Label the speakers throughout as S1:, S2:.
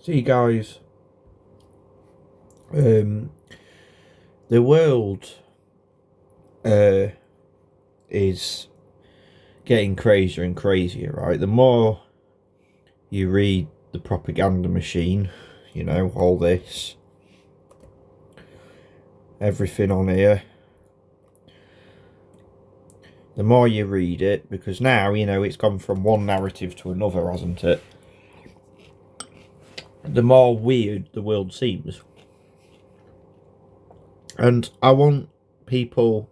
S1: See, guys, the world uh, is getting crazier and crazier, right? The more you read the propaganda machine, all this, everything on here, the more you read it, because now, it's gone from one narrative to another, hasn't it? The more weird the world seems. And I want people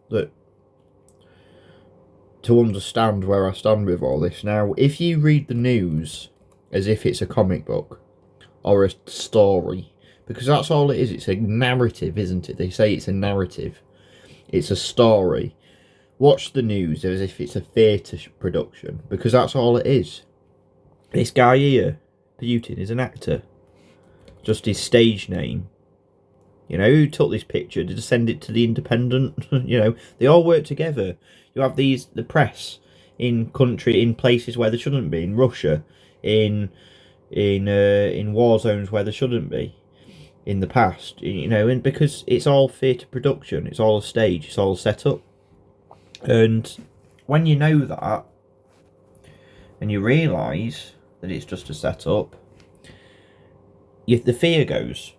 S1: to understand where I stand with all this. Now, if you read the news as if it's a comic book or a story, because that's all it is, it's a narrative, isn't it? They say it's a narrative, it's a story. Watch the news as if it's a theatre production, because that's all it is. This guy here, Putin, is an actor. Just his stage name. Who took this picture? Did they send it to the Independent? They all work together. You have the press in places where they shouldn't be, in Russia, in war zones where they shouldn't be, in the past, and because it's all theatre production, it's all a stage, it's all set up. And when you know that, and you realise that it's just a setup, the fear goes.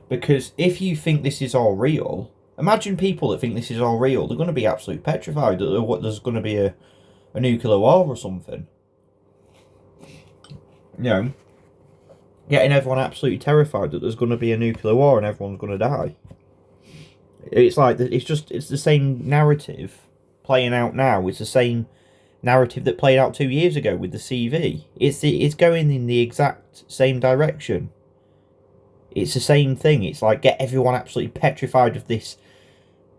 S1: Because if you think this is all real, imagine people that think this is all real, they're going to be absolutely petrified that there's going to be a nuclear war or something. Getting everyone absolutely terrified that there's going to be a nuclear war and everyone's going to die. It's like, it's the same narrative playing out now. It's the same narrative that played out 2 years ago with the CV. It's going in the exact same direction. It's the same thing. It's like, get everyone absolutely petrified of this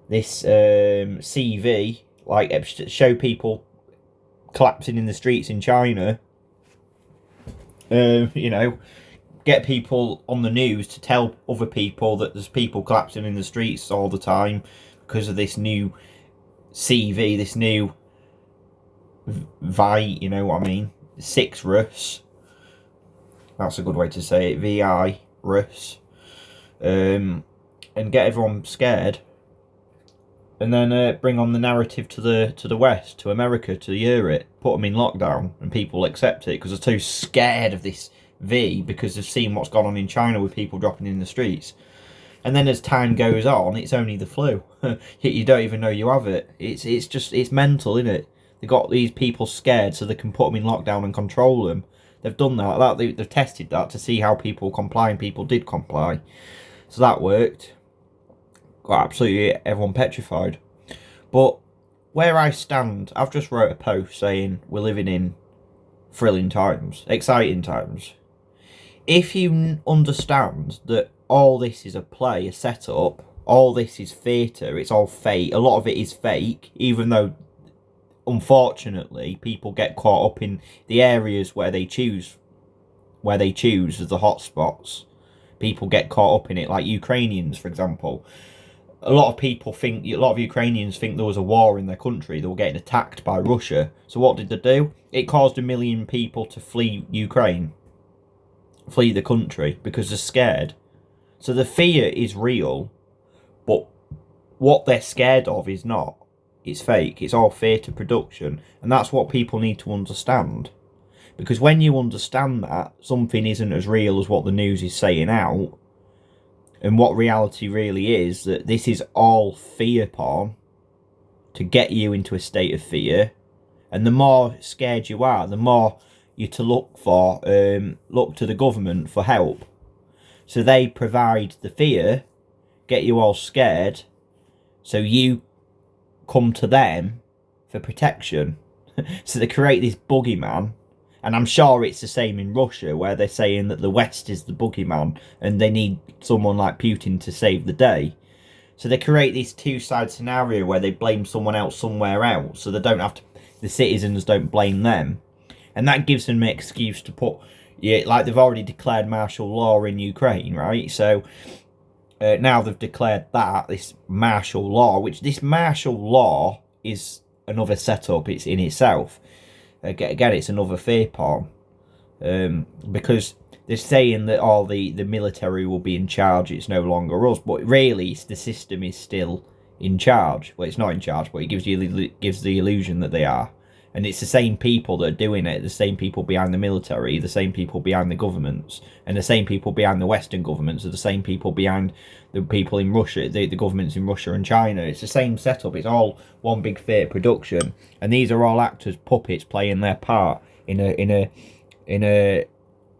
S1: CV. Like, show people collapsing in the streets in China. Get people on the news to tell other people that there's people collapsing in the streets all the time because of this new CV, this new Six Rus. That's a good way to say it. VI Rus. And get everyone scared, and then bring on the narrative to the West, to America, to Europe, put them in lockdown, and people accept it because they're too scared of this V, because they've seen what's gone on in China with people dropping in the streets. And then as time goes on, it's only the flu. You don't even know you have it. It's mental, isn't it? They've got these people scared so they can put them in lockdown and control them. They've done that. They've tested that to see how people comply, and people did comply. So that worked. Got absolutely everyone petrified. But where I stand, I've just wrote a post saying we're living in thrilling times, exciting times. If you understand that all this is a play, a setup, all this is theatre, it's all fake, a lot of it is fake, even though, unfortunately, people get caught up in the areas where they choose as the hotspots. People get caught up in it, like Ukrainians, for example. A lot of Ukrainians think there was a war in their country. They were getting attacked by Russia. So what did they do? It caused 1 million people to flee Ukraine, flee the country, because they're scared. So the fear is real, but what they're scared of is not. It's fake. It's all theatre production. And that's what people need to understand. Because when you understand that something isn't as real as what the news is saying out, and what reality really is, that this is all fear porn to get you into a state of fear. And the more scared you are, the more you to look to the government for help. So they provide the fear, get you all scared, so you come to them for protection. So they create this boogeyman. And I'm sure it's the same in Russia, where they're saying that the West is the boogeyman and they need someone like Putin to save the day. So they create this two-side scenario where they blame someone else somewhere else, so the citizens don't blame them. And that gives them an excuse to put, like they've already declared martial law in Ukraine, right? So now they've declared this martial law, which this martial law is another setup. It's in itself. Again, it's another fear porn. because they're saying that all the military will be in charge. It's no longer us, but really, the system is still in charge. Well, it's not in charge, but it gives the illusion that they are. And it's the same people that are doing it, the same people behind the military, the same people behind the governments, and the same people behind the Western governments are the same people behind the people in Russia, the governments in Russia and China. It's the same setup. It's all one big fake production, and these are all actors, puppets playing their part in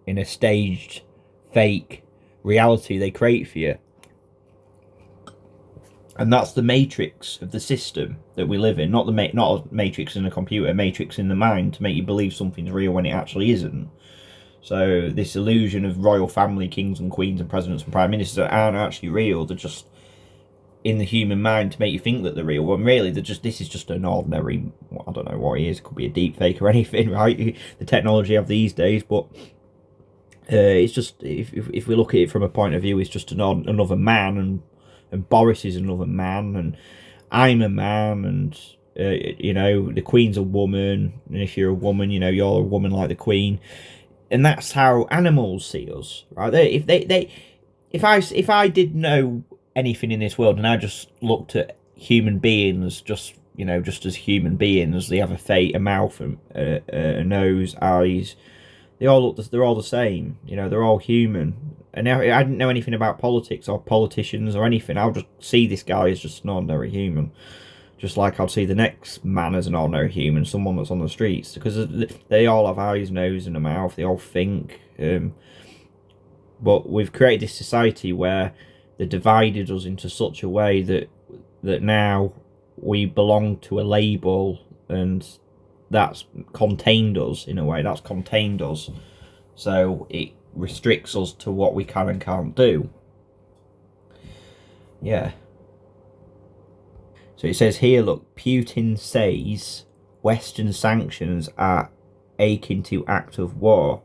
S1: a staged fake reality they create for you. And that's the matrix of the system that we live in, not a matrix in a computer, a matrix in the mind to make you believe something's real when it actually isn't. So this illusion of royal family, kings and queens and presidents and prime ministers aren't actually real. They're just in the human mind to make you think that they're real. When really this is just an ordinary, I don't know what it is. It could be a deep fake or anything, right? The technology of these days, but it's just if we look at it from a point of view, it's just another man, and Boris is another man, and I'm a man, and the Queen's a woman, and if you're a woman, you're a woman like the Queen, and that's how animals see us, right? If I did know anything in this world, and I just looked at human beings, just as human beings, they have a mouth, and a nose, eyes. They're all the same, they're all human. And now I didn't know anything about politics or politicians or anything. I'll just see this guy as just an ordinary human. Just like I'll see the next man as an ordinary human, someone that's on the streets. Because they all have eyes, nose and a mouth. They all think. But we've created this society where they divided us into such a way that now we belong to a label, and that's contained us in a way. That's contained us. So it restricts us to what we can and can't do. Yeah. So it says here, look, Putin says Western sanctions are akin to act of war.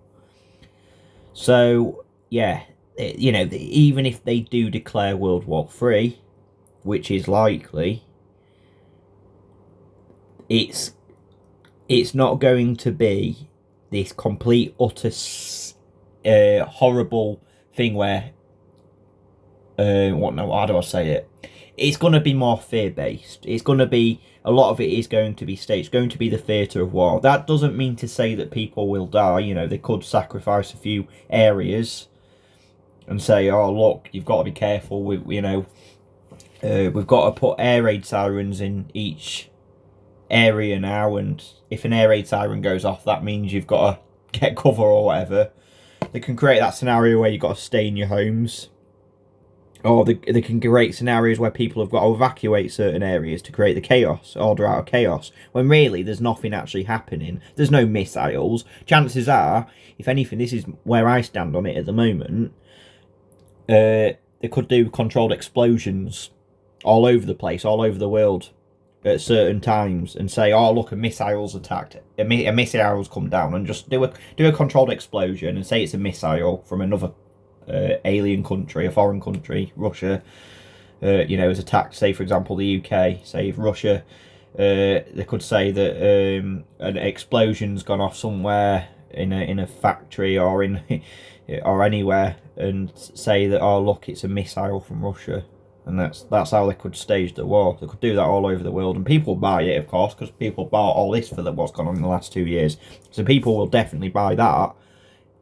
S1: So, yeah, even if they do declare World War III, which is likely, it's not going to be this complete, utter, horrible thing where, how do I say it? It's going to be more fear-based. It's going to be, a lot of it is going to be staged. It's going to be the theatre of war. That doesn't mean to say that people will die. They could sacrifice a few areas and say, oh, look, you've got to be careful. We've got to put air raid sirens in each area now, and if an air raid siren goes off, that means you've got to get cover or whatever. They can create that scenario where you've got to stay in your homes. Or they can create scenarios where people have got to evacuate certain areas to create the chaos, order out of chaos. When really there's nothing actually happening. There's no missiles. Chances are, if anything, this is where I stand on it at the moment, they could do controlled explosions all over the place, all over the world at certain times, and say, oh look, a missile's attacked, a missile's come down, and just do a controlled explosion and say it's a missile from another alien country, a foreign country, Russia, has attacked, say for example the UK. Say if Russia, they could say that an explosion's gone off somewhere in a factory or or anywhere, and say that, oh look, it's a missile from Russia. And that's how they could stage the war. They could do that all over the world, and people buy it, of course, because people bought all this for what's gone on in the last 2 years. So people will definitely buy that.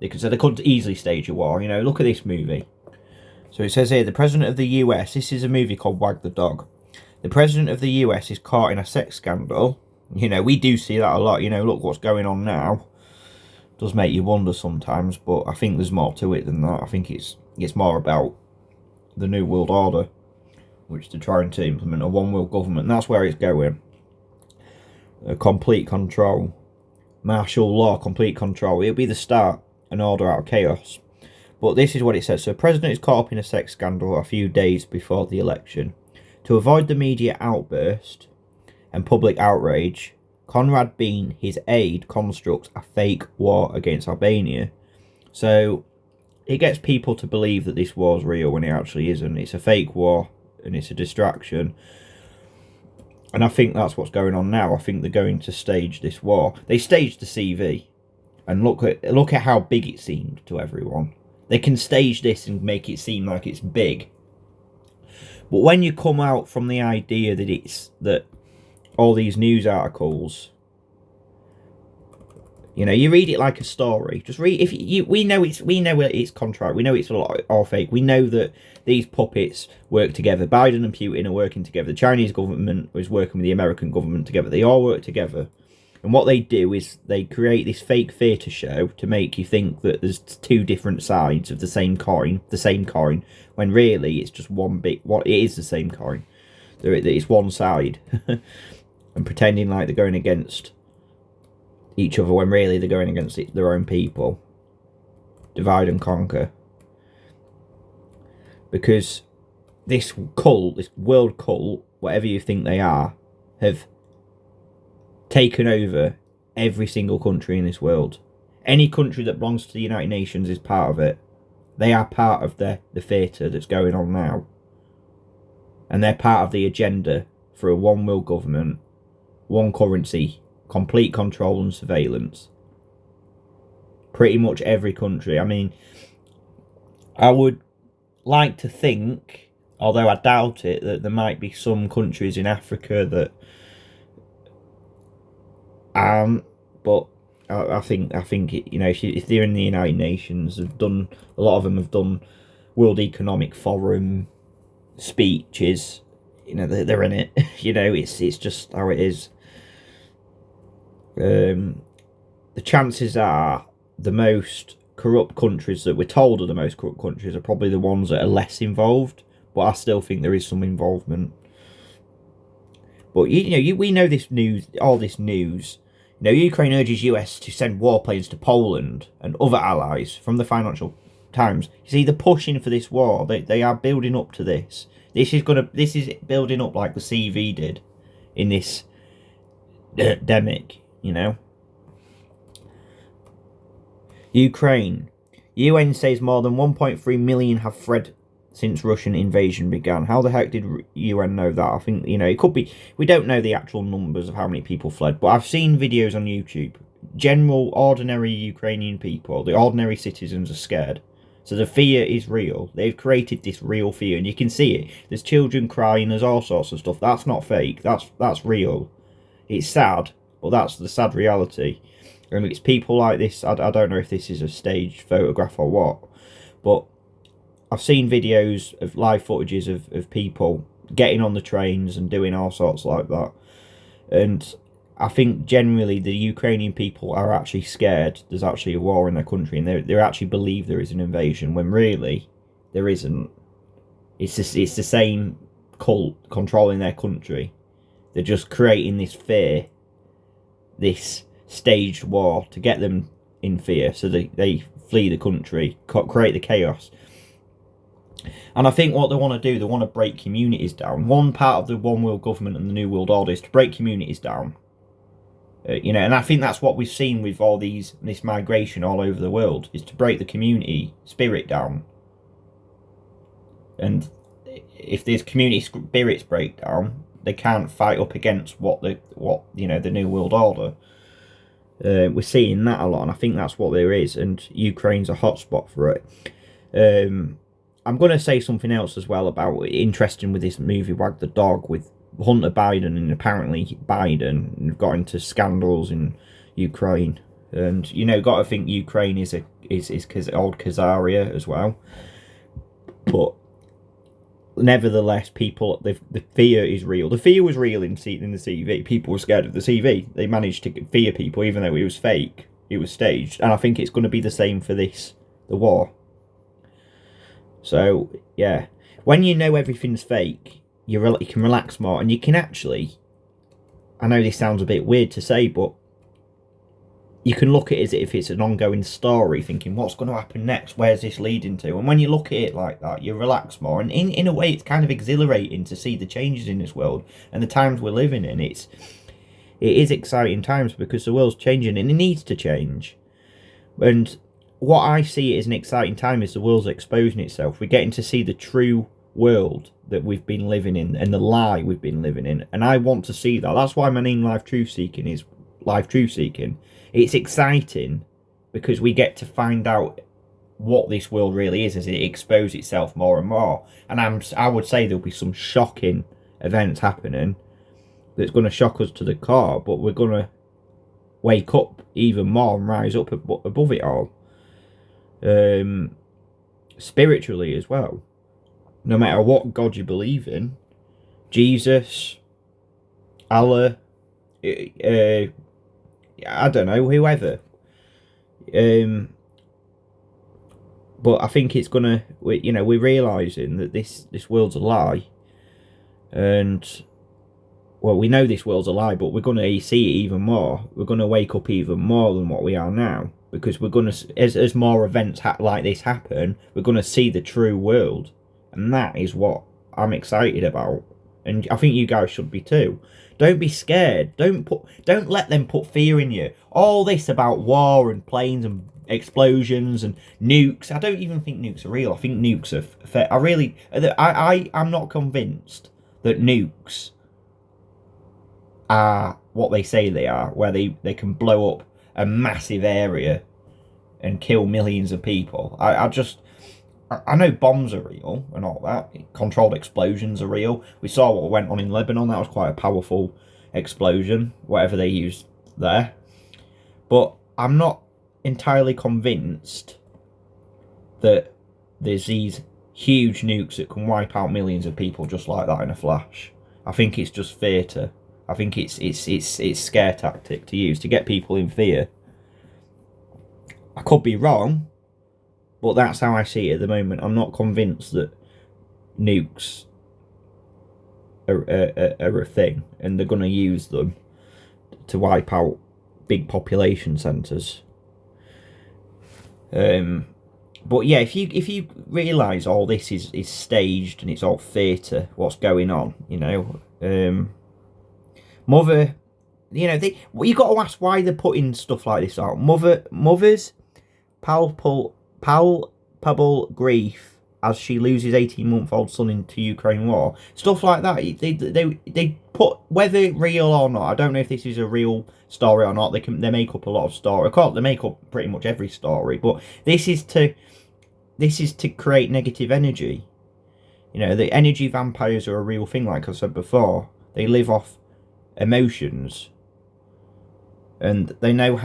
S1: They could easily stage a war. Look at this movie. So it says here, the president of the US. This is a movie called Wag the Dog. The president of the US is caught in a sex scandal. We do see that a lot. Look what's going on now. It does make you wonder sometimes, but I think there's more to it than that. I think it's more about the New World Order, which they're trying to implement, a one-world government. And that's where it's going. Complete control. Martial law, complete control. It'll be the start, an order out of chaos. But this is what it says. So the president is caught up in a sex scandal a few days before the election. To avoid the media outburst and public outrage, Conrad Bean, his aide, constructs a fake war against Albania. So it gets people to believe that this war's real when it actually isn't. It's a fake war, and it's a distraction. And I think that's what's going on now. I think they're going to stage this war. They staged the CV. And look at how big it seemed to everyone. They can stage this and make it seem like it's big. But when you come out from the idea that all these news articles, you know, you read it like a story. Just read. We know it's contract. We know it's all fake. We know that these puppets work together. Biden and Putin are working together. The Chinese government is working with the American government together. They all work together. And what they do is they create this fake theatre show to make you think that there's two different sides of the same coin, when really it's just one big. What it is the same coin. It's one side, and pretending like they're going against each other when really they're going against their own people. Divide and conquer. Because this cult, this world cult, whatever you think they are, have taken over every single country in this world. Any country that belongs to the United Nations is part of it. They are part of the theatre that's going on now. And they're part of the agenda for a one world government, one currency, complete control and surveillance. Pretty much every country. I mean, I would like to think, although I doubt it, that there might be some countries in Africa that but I think you know, if they're in the United Nations, a lot of them have done World Economic Forum speeches. You know, they're in it. You know, it's just how it is. The chances are the most corrupt countries that we're told are the most corrupt countries are probably the ones that are less involved. But I still think there is some involvement. But we know this news, all this news. You know, Ukraine urges US to send warplanes to Poland and other allies. From the Financial Times, you see, they're pushing for this war. They are building up to this. This is building up like the CV did in this demic. You know. Ukraine. UN says more than 1.3 million have fled since Russian invasion began. How the heck did UN know that? I think, you know, it could be... We don't know the actual numbers of how many people fled, but I've seen videos on YouTube. General, ordinary Ukrainian people, the ordinary citizens are scared. So the fear is real. They've created this real fear, and you can see it. There's children crying, there's all sorts of stuff. That's not fake. That's real. It's sad, but that's the sad reality. I mean, it's people like this. I don't know if this is a staged photograph or what, but I've seen videos of live footages of people getting on the trains and doing all sorts like that. And I think generally the Ukrainian people are actually scared there's actually a war in their country, and they actually believe there is an invasion when really there isn't. It's the same cult controlling their country. They're just creating this fear, this staged war to get them in fear, so they flee the country, create the chaos. And I think what they want to do, they want to break communities down. One part of the one world government and the new world order is to break communities down. You know, and I think that's what we've seen with all this migration all over the world, is to break the community spirit down. And if these community spirits break down, they can't fight up against the new world order. We're seeing that a lot, and I think that's what there is, and Ukraine's a hotspot for it. I'm going to say something else as well about interesting with this movie Wag the Dog with Hunter Biden, and apparently Biden got into scandals in Ukraine, and you know, got to think Ukraine is old Khazaria as well. But nevertheless, people, the fear is real. The fear was real in the CV. People were scared of the CV. They managed to fear people, even though it was fake. It was staged, and I think it's going to be the same for the war. So yeah, when you know everything's fake, you can relax more, and you can actually, I know this sounds a bit weird to say, but you can look at it as if it's an ongoing story, thinking, what's going to happen next? Where's this leading to? And when you look at it like that, you relax more. And in a way, it's kind of exhilarating to see the changes in this world and the times we're living in. It is exciting times because the world's changing and it needs to change. And what I see as an exciting time is the world's exposing itself. We're getting to see the true world that we've been living in and the lie we've been living in. And I want to see that. That's why my name Live Truth Seeking is Live Truth Seeking. It's exciting because we get to find out what this world really is as it exposes itself more and more. And I would say there'll be some shocking events happening that's going to shock us to the core, but we're going to wake up even more and rise up above it all. Spiritually as well. No matter what God you believe in, Jesus, Allah, I don't know, whoever. But I think it's gonna, we're realising that this world's a lie. And, well, we know this world's a lie, but we're gonna see it even more. We're gonna wake up even more than what we are now. Because we're gonna, as more events like this happen, we're gonna see the true world. And that is what I'm excited about. And I think you guys should be too. Don't be scared. Don't let them put fear in you. All this about war and planes and explosions and nukes. I don't even think nukes are real. I think nukes are I'm not convinced that nukes are what they say they are, where they can blow up a massive area and kill millions of people. I know bombs are real and all that. Controlled explosions are real. We saw what went on in Lebanon. That was quite a powerful explosion, whatever they used there. But I'm not entirely convinced that there's these huge nukes that can wipe out millions of people just like that in a flash. I think it's just theatre. I think it's scare tactic to use to get people in fear. I could be wrong, but that's how I see it at the moment. I'm not convinced that nukes are a thing, and they're going to use them to wipe out big population centres. But yeah, if you realise all this is staged and it's all theatre, what's going on, Mother, you got to ask why they're putting stuff like this out. Mother's palpable grief as she loses 18-month-old son into Ukraine war. Stuff like that. They put, whether real or not, I don't know if this is a real story or not. They make up a lot of story. Of course, they make up pretty much every story, but this is to create negative energy. The energy vampires are a real thing, like I said before. They live off emotions. And they know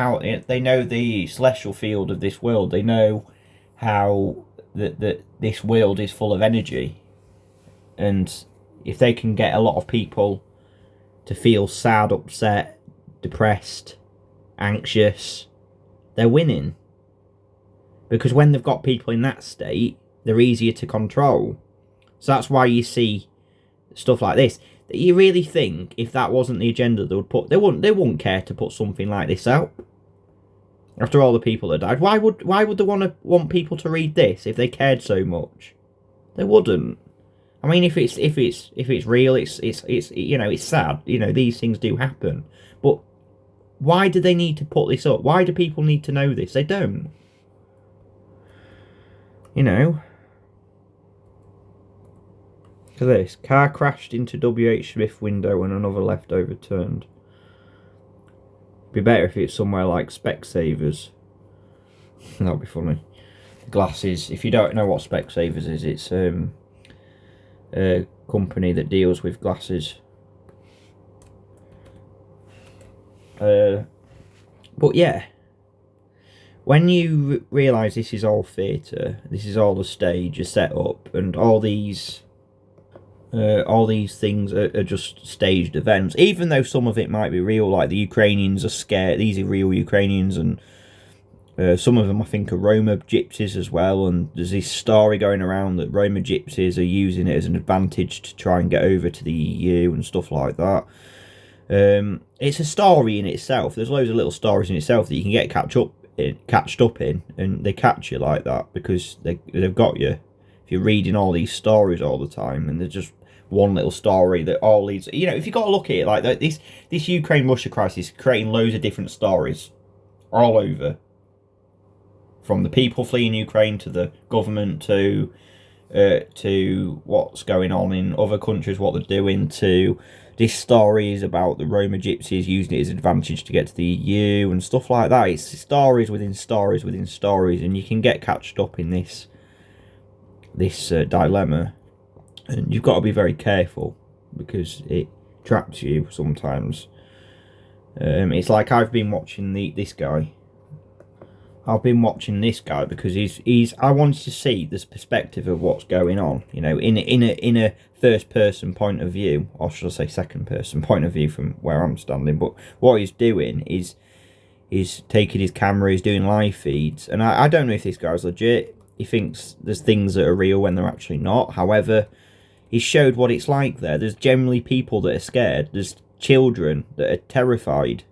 S1: the celestial field of this world. They know how that this world is full of energy. And if they can get a lot of people to feel sad, upset, depressed, anxious, they're winning. Because when they've got people in that state, they're easier to control. So that's why you see stuff like this. You really think if that wasn't the agenda they wouldn't care to put something like this out? After all the people that died, why would they want people to read this if they cared so much? They wouldn't. I mean, if it's real, it's sad. These things do happen. But why do they need to put this up? Why do people need to know this? They don't. Look at this. Car crashed into W.H. Smith window and another left overturned. Be better if it's somewhere like Specsavers. That'd be funny. Glasses. If you don't know what Specsavers is, it's a company that deals with glasses. But yeah. When you realise this is all theatre, this is all the stage, a set up, and all these things are just staged events, even though some of it might be real, like the Ukrainians are scared. These are real Ukrainians, and some of them I think are Roma gypsies as well, and there's this story going around that Roma gypsies are using it as an advantage to try and get over to the EU and stuff like that. It's a story in itself. There's loads of little stories in itself that you can get catched up in, and they catch you like that because they've got you. If you're reading all these stories all the time, and there's just one little story that all leads, if you got to look at it like that, this Ukraine-Russia crisis is creating loads of different stories all over, from the people fleeing Ukraine to the government to to what's going on in other countries, what they're doing, to this stories about the Roma gypsies using it as advantage to get to the EU and stuff like that. It's stories within stories within stories, and you can get catched up in this dilemma, and you've got to be very careful because it traps you sometimes. It's like I've been watching this guy. I've been watching this guy because he's. I wanted to see this perspective of what's going on. You know, in a first person point of view, or should I say second person point of view from where I'm standing. But what he's doing is taking his camera, he's doing live feeds, and I don't know if this guy's legit. He thinks there's things that are real when they're actually not. However, he showed what it's like there. There's generally people that are scared. There's children that are terrified.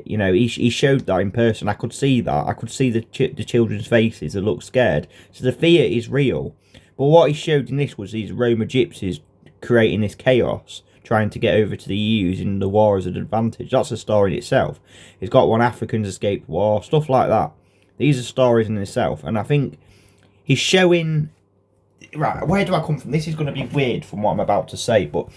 S1: You know, he showed that in person. I could see that. I could see the children's faces that look scared. So the fear is real. But what he showed in this was these Roma gypsies creating this chaos, trying to get over to the EU using the war as an advantage. That's a story in itself. He's got one Africans escaped war, stuff like that. These are stories in itself. And I think he's showing... Right, where do I come from? This is going to be weird from what I'm about to say, but...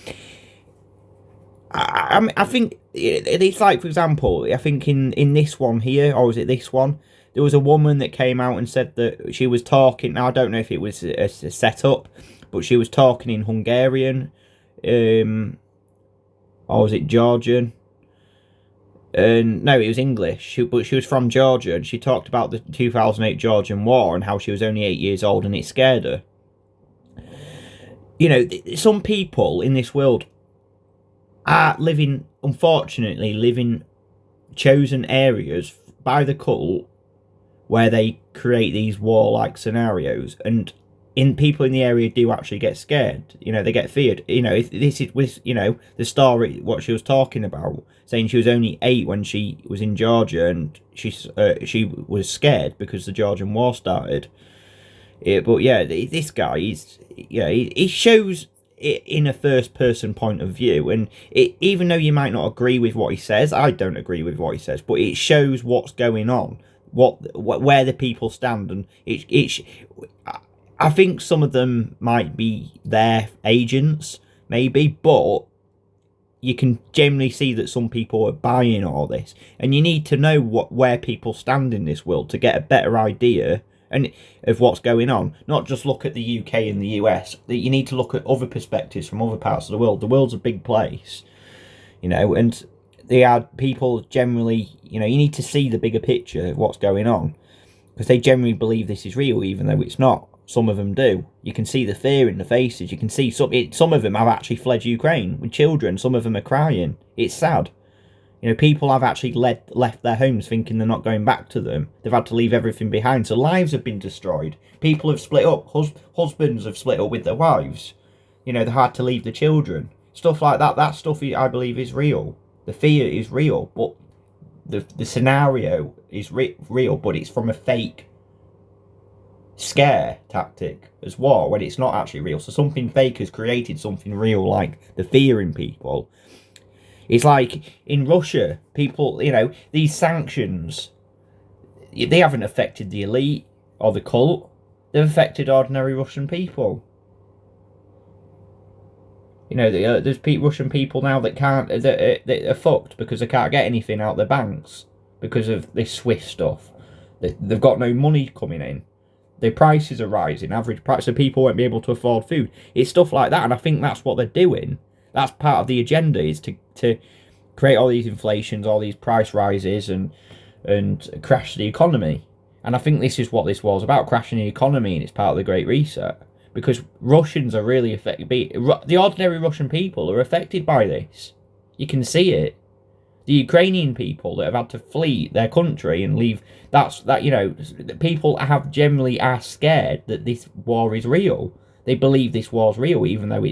S1: I think it's like, for example, I think in this one here, or was it this one, there was a woman that came out and said that she was talking. Now I don't know if it was a setup, but she was talking in Hungarian, or was it Georgian? No, it was English. But she was from Georgia, and she talked about the 2008 Georgian War and how she was only 8 years old and it scared her. You know, some people in this world are unfortunately living chosen areas by the cult where they create these war-like scenarios, and people in the area do actually get scared. You know, they get feared. You know, if this is with, you know, the story, what she was talking about, saying she was only 8 when she was in Georgia, and she was scared because the Georgian War started. But yeah, this guy, he shows it in a first person point of view, and even though you might not agree with what he says, I don't agree with what he says, but it shows what's going on, where the people stand, and I think some of them might be their agents, maybe, but you can generally see that some people are buying all this, and you need to know where people stand in this world to get a better idea and of what's going on. Not just look at the UK and the US. You need to look at other perspectives from other parts of the world. The world's a big place, you know, and they are people generally, you know, you need to see the bigger picture of what's going on, because they generally believe this is real, even though it's not. Some of them do. You can see the fear in the faces. You can see some of them have actually fled Ukraine with children. Some of them are crying. It's sad. You know, people have actually left their homes thinking they're not going back to them. They've had to leave everything behind. So lives have been destroyed. People have split up. Husbands have split up with their wives. You know, they had to leave the children. Stuff like that. That stuff, I believe, is real. The fear is real. But the scenario is real. But it's from a fake scare tactic as war, when it's not actually real. So something fake has created something real, like the fear in people. It's like in Russia, people, you know, these sanctions, they haven't affected the elite or the cult. They've affected ordinary Russian people. You know, there's Russian people now that can't, that are fucked because they can't get anything out their banks because of this SWIFT stuff. They've got no money coming in. The prices are rising, average price, so people won't be able to afford food. It's stuff like that, and I think that's what they're doing. That's part of the agenda, is to create all these inflations, all these price rises, and crash the economy. And I think this is what this was about, crashing the economy, and it's part of the Great Reset. Because Russians are really affected. The ordinary Russian people are affected by this. You can see it. The Ukrainian people that have had to flee their country and leave, you know, people generally are scared that this war is real. They believe this war's real, even though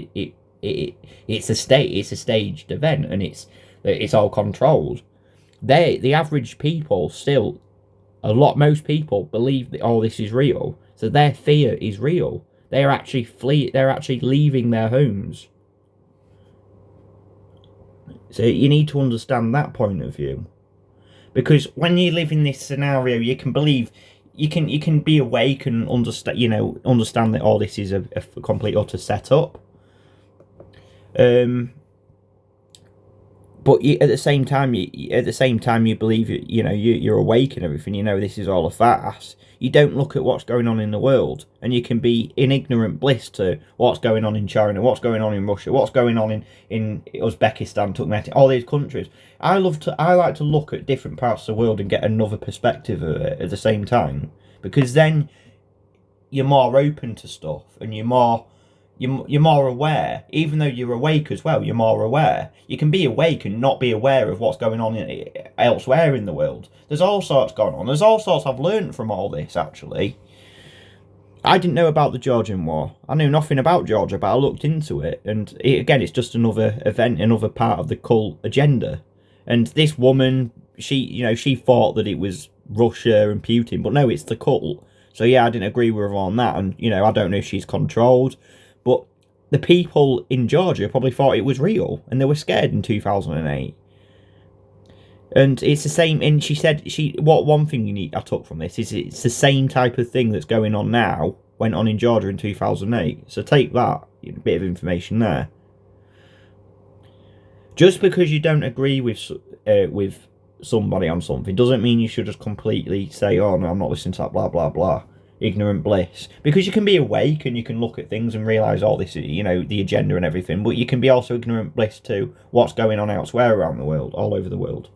S1: it's a staged event, and it's all controlled. The average people still, most people believe that all this is real, so their fear is real. They're actually leaving their homes. So you need to understand that point of view. Because when you live in this scenario, you can believe, you can be awake and understand that all this is a complete utter setup. But at the same time, you believe you're awake and everything. You know this is all a farce. You don't look at what's going on in the world, and you can be in ignorant bliss to what's going on in China, what's going on in Russia, what's going on in Uzbekistan, Turkmenistan, all these countries. I like to look at different parts of the world and get another perspective of it at the same time, because then you're more open to stuff and you're more aware. Even though you're awake as well, you're more aware. You can be awake and not be aware of what's going on elsewhere in the world. There's all sorts going on. There's all sorts I've learned from all this, actually. I didn't know about the Georgian War. I knew nothing about Georgia, but I looked into it. And again, it's just another event, another part of the cult agenda. And this woman, she thought that it was Russia and Putin, but no, it's the cult. So yeah, I didn't agree with her on that. And, I don't know if she's controlled. But the people in Georgia probably thought it was real, and they were scared in 2008. And it's the same. And she said one thing I took from this is it's the same type of thing that's going on now went on in Georgia in 2008. So take that bit of information there. Just because you don't agree with somebody on something doesn't mean you should just completely say, "Oh no, I'm not listening to that." Blah blah blah. Ignorant bliss, because you can be awake and you can look at things and realise all this, the agenda and everything, but you can be also ignorant bliss to what's going on elsewhere around the world, all over the world.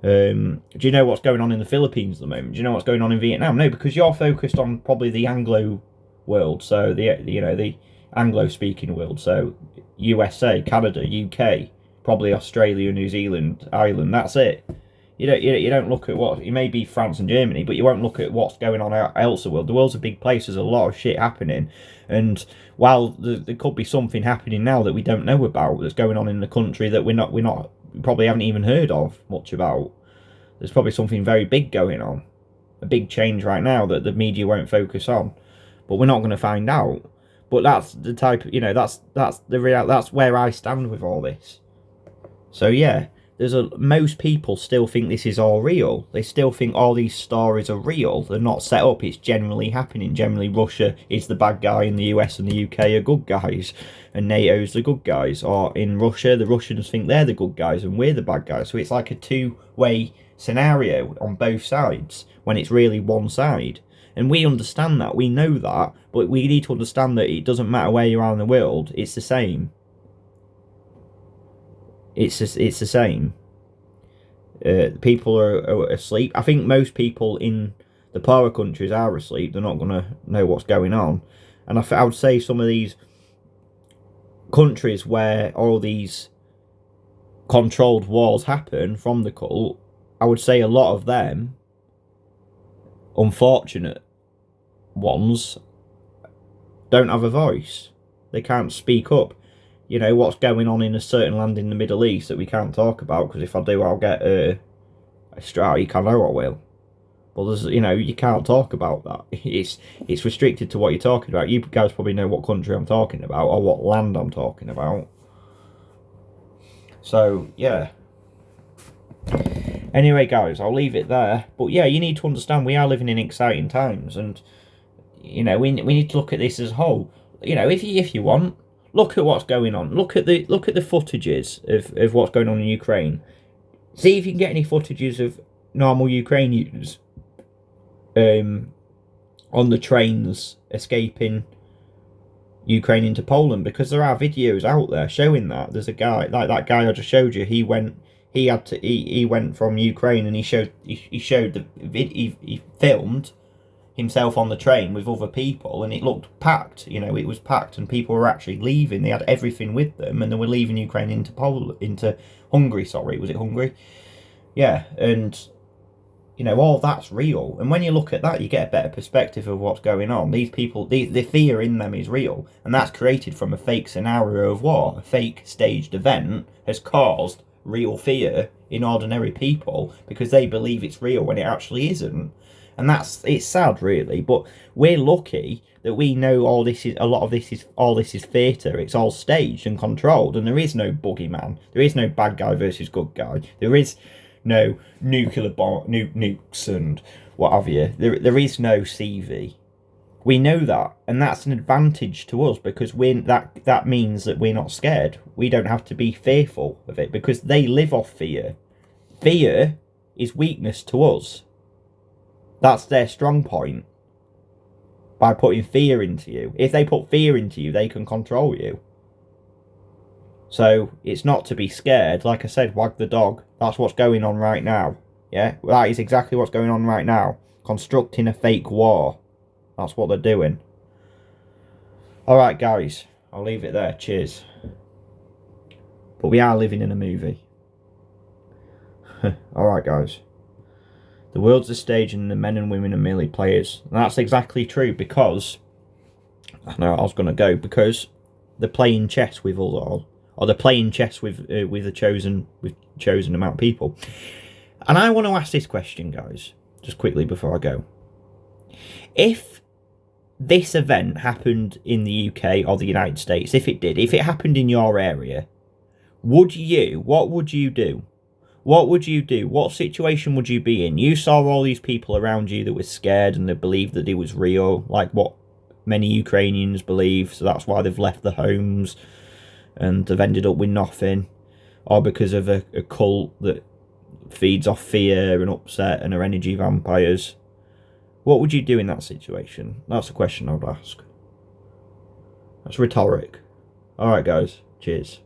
S1: Do you know what's going on in the Philippines at the moment? Do you know what's going on in Vietnam? No, because you're focused on probably the Anglo world, so the Anglo-speaking world, so USA, Canada, UK, probably Australia, New Zealand, Ireland. That's it. You don't look at what, it may be France and Germany, but you won't look at what's going on else in the world. The world's a big place. There's a lot of shit happening, and while there could be something happening now that we don't know about that's going on in the country that we probably haven't even heard of much about. There's probably something very big going on, a big change right now that the media won't focus on, but we're not going to find out. But that's the type, that's the real. That's where I stand with all this. So yeah. Most people still think this is all real. They still think all these stories are real. They're not set up. It's generally happening. Generally, Russia is the bad guy and the US and the UK are good guys. And NATO's the good guys. Or in Russia, the Russians think they're the good guys and we're the bad guys. So it's like a two-way scenario on both sides when it's really one side. And we understand that. We know that. But we need to understand that it doesn't matter where you are in the world. It's the same. It's the same. People are asleep. I think most people in the poorer countries are asleep. They're not going to know what's going on. And I would say some of these countries where all these controlled wars happen from the cult, I would say a lot of them, unfortunate ones, don't have a voice. They can't speak up. What's going on in a certain land in the Middle East that we can't talk about, because if I do, I'll get a strike. I know I will. But there's, you can't talk about that. It's restricted to what you're talking about. You guys probably know what country I'm talking about, or what land I'm talking about. So, yeah. Anyway, guys, I'll leave it there. But yeah, you need to understand we are living in exciting times, and, we need to look at this as a whole. If you want, look at what's going on. Look at the footages of what's going on in Ukraine. See if you can get any footages of normal Ukrainians on the trains escaping Ukraine into Poland, because there are videos out there showing that. There's a guy like that guy I just showed you. He went from Ukraine, and he filmed himself on the train with other people, and it looked packed. It was packed, and people were actually leaving. They had everything with them, and they were leaving Ukraine into Hungary. Sorry, was it Hungary? Yeah, and all that's real. And when you look at that, you get a better perspective of what's going on. These people, the fear in them is real, and that's created from a fake scenario of war. A fake staged event has caused real fear in ordinary people because they believe it's real when it actually isn't. And it's sad, really, but we're lucky that we know all this is theatre. It's all staged and controlled, and there is no boogeyman. There is no bad guy versus good guy. There is no nuclear bomb, nukes and what have you. There is no CV. We know that, and that's an advantage to us because that means that we're not scared. We don't have to be fearful of it because they live off fear. Fear is weakness to us. That's their strong point. By putting fear into you. If they put fear into you, they can control you. So it's not to be scared. Like I said, wag the dog. That's what's going on right now. Yeah, that is exactly what's going on right now. Constructing a fake war. That's what they're doing. Alright, guys. I'll leave it there. Cheers. But we are living in a movie. Alright, guys. The world's a stage and the men and women are merely players. And that's exactly true because... I know I was going to go. Because they're playing chess with us all. Or they're playing chess with a chosen amount of people. And I want to ask this question, guys. Just quickly before I go. If this event happened in the UK or the United States, if it happened in your area, what would you do? What would you do? What situation would you be in? You saw all these people around you that were scared and they believed that it was real, like what many Ukrainians believe, so that's why they've left their homes and they've ended up with nothing, or because of a cult that feeds off fear and upset and are energy vampires. What would you do in that situation? That's the question I would ask. That's rhetoric. Alright guys, cheers.